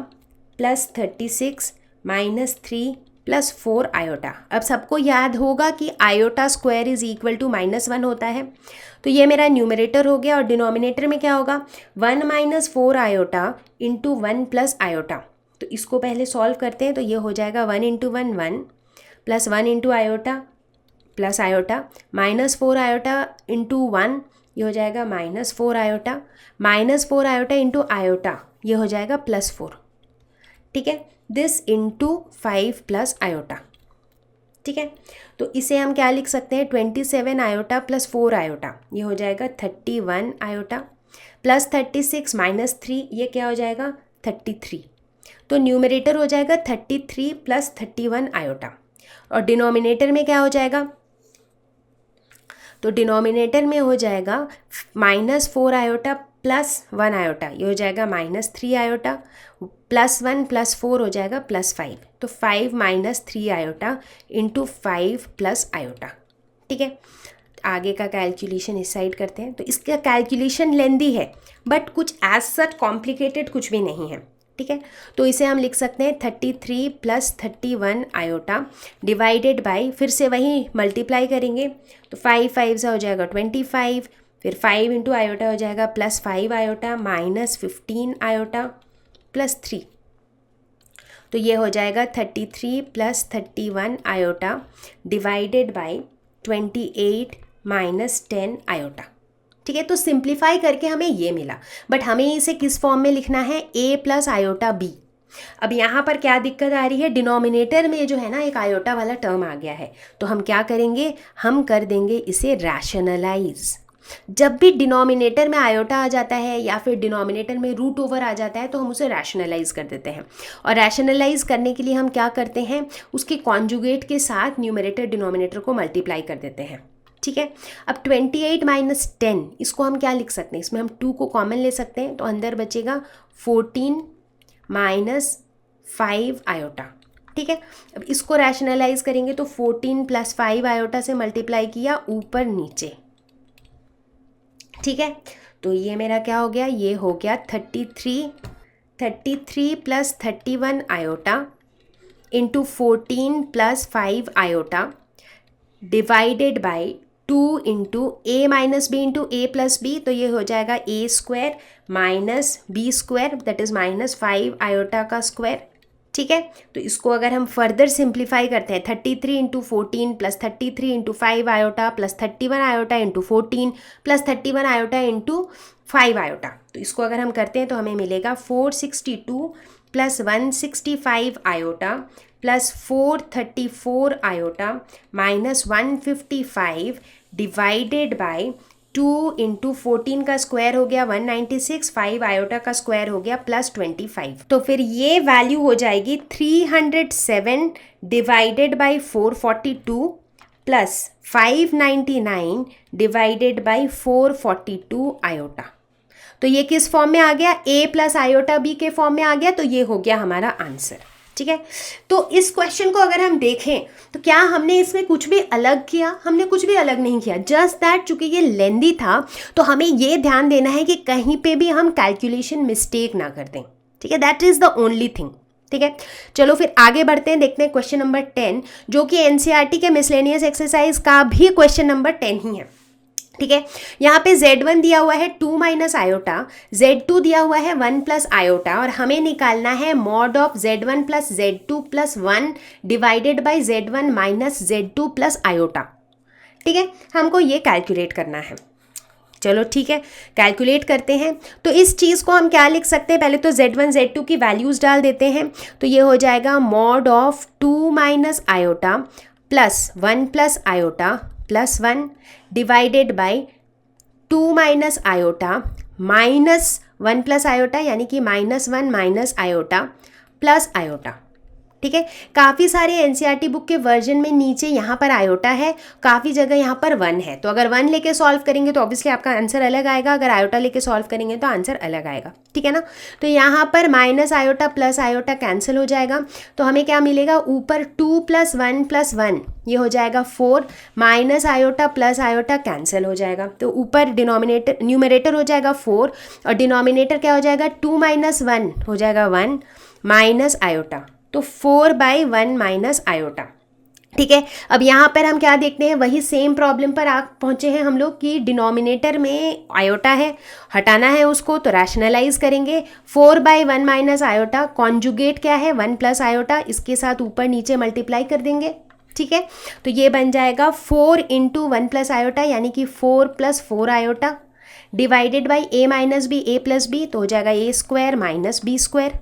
plus 36 minus 3 plus 4 iota. अब सबको याद होगा कि iota square is equal to -1 होता है। तो ये मेरा न्यूमरेटर हो गया, और डिनोमिनेटर में क्या होगा? 1 minus 4 iota into 1 plus iota. तो इसको पहले सॉल्व करते हैं, तो ये हो जाएगा 1 into 1 1 plus 1 into iota plus iota minus 4 iota into 1, ये हो जाएगा -4 iota minus 4 iota into iota, ये हो जाएगा +4। ठीक है, दिस इंटू 5 प्लस आयोटा। ठीक है, तो इसे हम क्या लिख सकते हैं? 27 आयोटा प्लस 4 आयोटा, ये हो जाएगा 31 आयोटा प्लस 36 माइनस 3, ये क्या हो जाएगा? 33। तो न्यूमरेटर हो जाएगा 33 प्लस 31 आयोटा, और डिनोमिनेटर में क्या हो जाएगा? तो डिनोमिनेटर में हो जाएगा -4 आयोटा प्लस 1 आयोटा, ये हो जाएगा -3 आयोटा प्लस 1 प्लस 4 हो जाएगा +5, तो 5 minus 3 iota into 5 plus iota. ठीक है, आगे का कैलकुलेशन इस साइड करते हैं। तो इसका कैलकुलेशन लेंदी है, बट कुछ एज सच कॉम्प्लिकेटेड कुछ भी नहीं है। ठीक है, तो इसे हम लिख सकते हैं 33 प्लस 31 आयोटा डिवाइडेड बाई, फिर से वही मल्टीप्लाई करेंगे, तो 5 5 से हो जाएगा 25, फिर 5 इंटू आयोटा हो जाएगा +5 आयोटा माइनस 15 आयोटा प्लस 3, तो ये हो जाएगा 33 plus 31 iota divided by 28 minus 10 iota. ठीक है, तो सिंप्लीफाई करके हमें ये मिला, बट हमें इसे किस फॉर्म में लिखना है? a plus iota b। अब यहाँ पर क्या दिक्कत आ रही है? डिनोमिनेटर में जो है ना एक आयोटा वाला टर्म आ गया है, तो हम क्या करेंगे? हम कर देंगे इसे रैशनलाइज। जब भी डिनोमिनेटर में आयोटा आ जाता है या फिर डिनोमिनेटर में रूट ओवर आ जाता है, तो हम उसे रैशनलाइज कर देते हैं, और रैशनलाइज करने के लिए हम क्या करते हैं? उसके कॉन्जुगेट के साथ न्यूमरेटर डिनोमिनेटर को मल्टीप्लाई कर देते हैं। ठीक है, अब 28 माइनस 10, इसको हम क्या लिख सकते हैं? इसमें हम 2 को कॉमन ले सकते हैं, तो अंदर बचेगा 14 माइनस 5 आयोटा। ठीक है, अब इसको रैशनलाइज करेंगे, तो 14 प्लस 5 आयोटा से मल्टीप्लाई किया ऊपर नीचे। ठीक है, तो ये मेरा क्या हो गया? ये हो गया 33 plus 31 iota into 14 plus 5 iota divided by 2 into a minus b into a plus b, तो ये हो जाएगा a square minus b square, that is -5 iota का स्क्वायर। ठीक है, तो इसको अगर हम फर्दर सिंप्लीफाई करते हैं 33 into 14 plus 33 into 5 iota plus 31 iota into 14 plus 31 iota into 5 iota, तो इसको अगर हम करते हैं तो हमें मिलेगा 462 plus 165 iota plus 434 iota minus 155 divided by 2 into 14 का स्क्वायर हो गया 196, 5 आयोटा का स्क्वायर हो गया प्लस 25, तो फिर ये वैल्यू हो जाएगी 307 divided by 442 plus 599 divided by 442 iota. तो ये किस फॉर्म में आ गया, a प्लस आयोटा b के फॉर्म में आ गया, तो ये हो गया हमारा आंसर। ठीक है, तो इस क्वेश्चन को अगर हम देखें तो क्या हमने इसमें कुछ भी अलग किया, हमने कुछ भी अलग नहीं किया, जस्ट दैट चूंकि ये लेंदी था तो हमें ये ध्यान देना है कि कहीं पे भी हम कैलकुलेशन मिस्टेक ना कर दें। ठीक है, that is the only thing. ठीक है, चलो फिर आगे बढ़ते हैं, देखते हैं क्वेश्चन नंबर 10 जो कि एनसीईआरटी के मिसलेनियस एक्सरसाइज का भी क्वेश्चन नंबर 10 ही है। ठीक है, यहाँ पे Z1 दिया हुआ है 2 माइनस आयोटा, Z2 दिया हुआ है 1 प्लस आयोटा और हमें निकालना है mod of Z1 plus Z2 plus 1 divided by Z1 minus Z2 plus iota. ठीक है, हमको ये कैलकुलेट करना है। चलो ठीक है, कैलकुलेट करते हैं। तो इस चीज़ को हम क्या लिख सकते हैं, पहले तो Z1 Z2 की वैल्यूज़ डाल देते हैं, तो ये हो जाएगा mod of 2 minus iota plus 1 plus iota plus 1 divided by 2 minus iota minus 1 plus iota यानी कि -1 माइनस आयोटा प्लस आयोटा। ठीक है, काफ़ी सारे एनसीईआरटी बुक के वर्जन में नीचे यहाँ पर आयोटा है, काफ़ी जगह यहाँ पर 1 है, तो अगर 1 लेके सॉल्व करेंगे तो ऑब्वियसली आपका आंसर अलग आएगा, अगर आयोटा लेके सॉल्व करेंगे तो आंसर अलग आएगा। ठीक है ना, तो यहाँ पर minus iota plus iota cancel हो जाएगा, तो हमें क्या मिलेगा, ऊपर 2 प्लस 1 ये हो जाएगा 4, minus iota plus iota cancel हो जाएगा, तो ऊपर न्यूमरेटर हो जाएगा 4 और डिनोमिनेटर क्या हो जाएगा 2 माइनस 1 हो जाएगा 1 माइनस आयोटा, तो 4/1 माइनस आयोटा। ठीक है, अब यहाँ पर हम क्या देखते हैं, वही सेम प्रॉब्लम पर आ पहुँचे हैं हम लोग कि डिनोमिनेटर में आयोटा है, हटाना है उसको, तो रैशनलाइज करेंगे 4/1 माइनस आयोटा, कॉन्जुगेट क्या है 1 प्लस आयोटा, इसके साथ ऊपर नीचे मल्टीप्लाई कर देंगे। ठीक है, तो ये बन जाएगा 4 इंटू 1 प्लस आयोटा यानी कि 4 plus 4 iota divided by a minus b a plus b, तो हो जाएगा a square minus b square.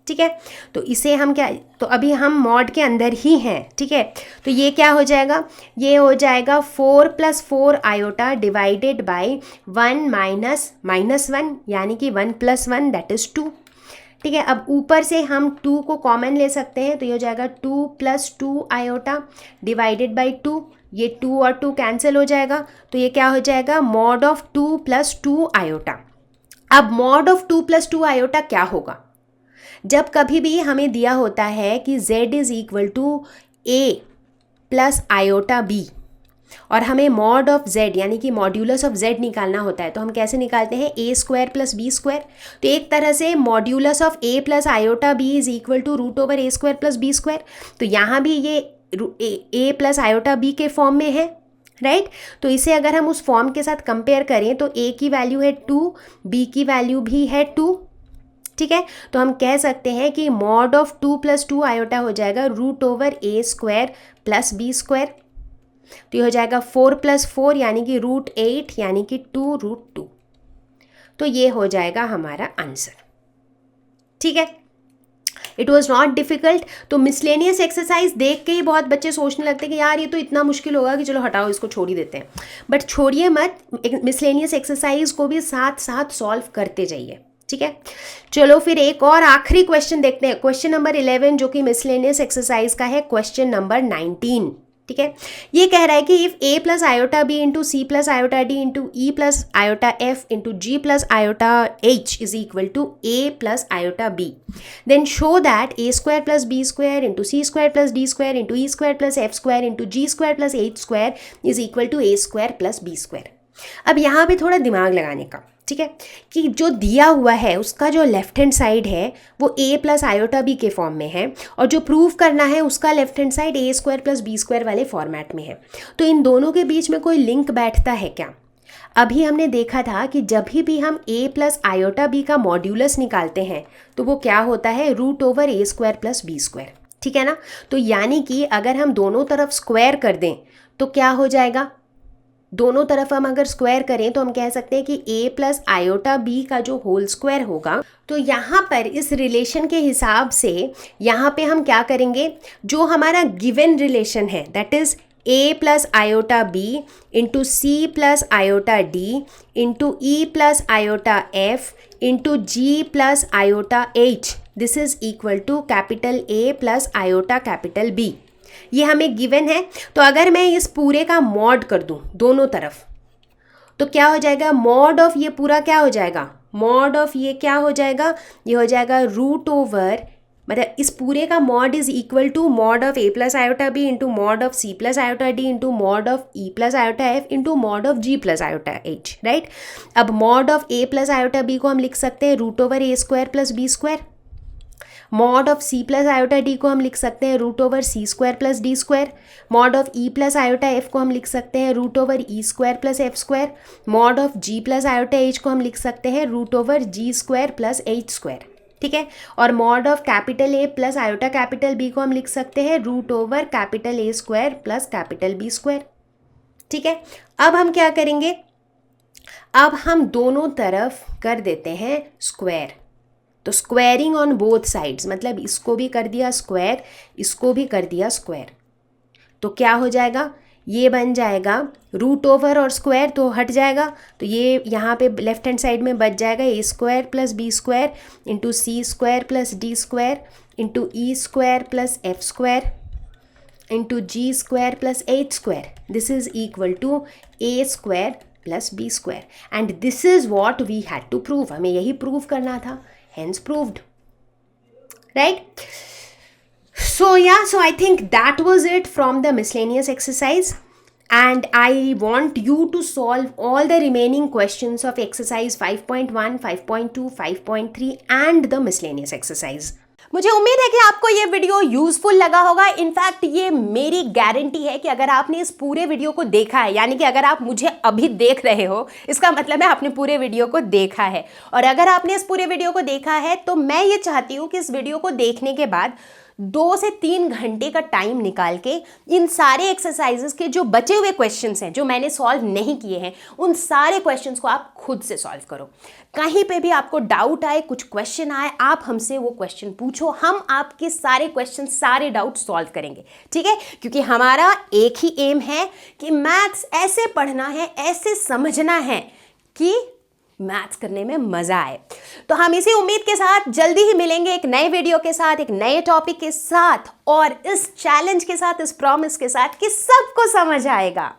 ठीक है, तो इसे हम क्या, तो अभी हम मॉड के अंदर ही हैं। ठीक है, तो ये क्या हो जाएगा, ये हो जाएगा 4 plus 4 iota divided by 1 minus 1 यानी कि 1 प्लस 1 दैट इज़ 2। ठीक है, अब ऊपर से हम 2 को कॉमन ले सकते हैं, तो ये हो जाएगा 2 प्लस 2 आयोटा डिवाइडेड बाई 2, ये 2 और 2 कैंसिल हो जाएगा, तो ये क्या हो जाएगा मॉड ऑफ 2 प्लस 2 आयोटा। अब मॉड ऑफ 2 प्लस 2 आयोटा क्या होगा, जब कभी भी हमें दिया होता है कि z is equal to a plus iota b और हमें मॉड ऑफ z यानी कि मॉड्यूलस ऑफ z निकालना होता है, तो हम कैसे निकालते हैं a square plus b square. तो एक तरह से modulus of a plus iota b is equal to √a square plus b square, तो यहाँ भी ये a प्लस आयोटा b के फॉर्म में है, राइट। तो इसे अगर हम उस फॉर्म के साथ कंपेयर करें तो a की वैल्यू है 2, b की वैल्यू भी है 2। ठीक है, तो हम कह सकते हैं कि मॉड ऑफ 2 प्लस 2 आयोटा हो जाएगा √a square plus b square, तो ये हो जाएगा 4 प्लस 4 यानी कि √8 यानी कि 2√2, तो ये हो जाएगा हमारा आंसर। ठीक है, इट वॉज नॉट डिफ़िकल्ट। तो मिसलेनियस एक्सरसाइज देख के ही बहुत बच्चे सोचने लगते हैं कि यार ये तो इतना मुश्किल होगा कि चलो हटाओ इसको, छोड़ ही देते हैं, बट छोड़िए मत, मिसलेनियस एक्सरसाइज को भी साथ साथ सॉल्व करते जाइए। ठीक है, चलो फिर एक और आखिरी क्वेश्चन देखते हैं, क्वेश्चन नंबर 11 जो कि मिसलेनियस एक्सरसाइज का है क्वेश्चन नंबर 19। ठीक है, ये कह रहा है कि if a plus iota b into c plus iota d into e plus iota f into g plus iota h is equal to a plus iota b, then show that a square plus b square into C square plus D square into E square plus F square into ji square plus H square is equal to a square plus b square. अब यहाँ पे थोड़ा दिमाग लगाने का, ठीक है, कि जो दिया हुआ है उसका जो लेफ्ट हैंड साइड है वो a प्लस आयोटा b के फॉर्म में है और जो प्रूव करना है उसका left hand side a square plus b square वाले फॉर्मेट में है, तो इन दोनों के बीच में कोई लिंक बैठता है क्या? अभी हमने देखा था कि जब भी हम a प्लस आयोटा b का मॉड्यूलस निकालते हैं तो वो क्या होता है, root over a square plus B square, ठीक है ना। तो यानी कि अगर हम दोनों तरफ स्क्वायर कर दें तो क्या हो जाएगा, दोनों तरफ हम अगर स्क्वायर करें तो हम कह सकते हैं कि a प्लस आयोटा b का जो होल स्क्वायर होगा। तो यहाँ पर इस रिलेशन के हिसाब से यहाँ पे हम क्या करेंगे, जो हमारा गिवन रिलेशन है that is a plus iota b into c plus iota d into e plus iota f into g plus iota h, this is equal to capital A plus iota capital B। ये हमें given है। तो अगर मैं इस पूरे का mod कर दूं दोनों तरफ तो क्या हो जाएगा, मॉड ऑफ ये पूरा क्या हो जाएगा, मॉड ऑफ ये क्या हो जाएगा, ये हो जाएगा रूट ओवर, मतलब इस पूरे का mod is equal to mod of a plus iota b into mod of c plus iota d into mod of e plus iota f into mod of g plus iota h, right. अब mod of a plus iota b को हम लिख सकते हैं root over a square plus b square, mod of c plus iota d को हम लिख सकते हैं root over c square plus d square, mod of e plus iota f को हम लिख सकते हैं root over e square plus f square, mod of g plus iota h को हम लिख सकते हैं root over g square plus h square, ठीक है। और mod of capital A plus iota capital B को हम लिख सकते हैं root over capital A square plus capital B square, ठीक है। अब हम क्या करेंगे, अब हम दोनों तरफ कर देते हैं स्क्वायर। तो स्क्वायरिंग ऑन बोथ साइड्स, मतलब इसको भी कर दिया स्क्वायर, इसको भी कर दिया स्क्वायर, तो क्या हो जाएगा, ये बन जाएगा रूट ओवर और स्क्वायर तो हट जाएगा, तो ये यहाँ पे लेफ्ट हैंड साइड में बच जाएगा A square plus B square into C square plus D square into E square plus F square into ji square plus H square, this is equal to A square plus B square and this is what we had to prove, हमें यही prove करना था, hence proved, right? So yeah, so I think that was it from the miscellaneous exercise and I want you to solve all the remaining questions of exercise 5.1, 5.2, 5.3 and the miscellaneous exercise. मुझे उम्मीद है कि आपको ये video useful लगा होगा। In fact ये मेरी गारंटी है कि अगर आपने इस पूरे वीडियो को देखा है, यानी कि अगर आप मुझे अभी देख रहे हो, इसका मतलब है आपने पूरे वीडियो को देखा है। और अगर आपने इस पूरे वीडियो को देखा है तो मैं ये चाहती हूँ कि इस वीडियो को देखने के बाद 2 से 3 घंटे का टाइम निकाल के इन सारे एक्सरसाइजेस के जो बचे हुए क्वेश्चंस हैं जो मैंने सॉल्व नहीं किए हैं, उन सारे क्वेश्चंस को आप खुद से सॉल्व करो। कहीं पे भी आपको डाउट आए, कुछ क्वेश्चन आए, आप हमसे वो क्वेश्चन पूछो, हम आपके सारे क्वेश्चन, सारे डाउट सॉल्व करेंगे, ठीक है। क्योंकि हमारा एक ही एम है कि मैथ्स ऐसे पढ़ना है, ऐसे समझना है कि मैथ्स करने में मजा आए। तो हम इसी उम्मीद के साथ जल्दी ही मिलेंगे एक नए वीडियो के साथ, एक नए टॉपिक के साथ और इस चैलेंज के साथ, इस प्रॉमिस के साथ कि सबको समझ आएगा।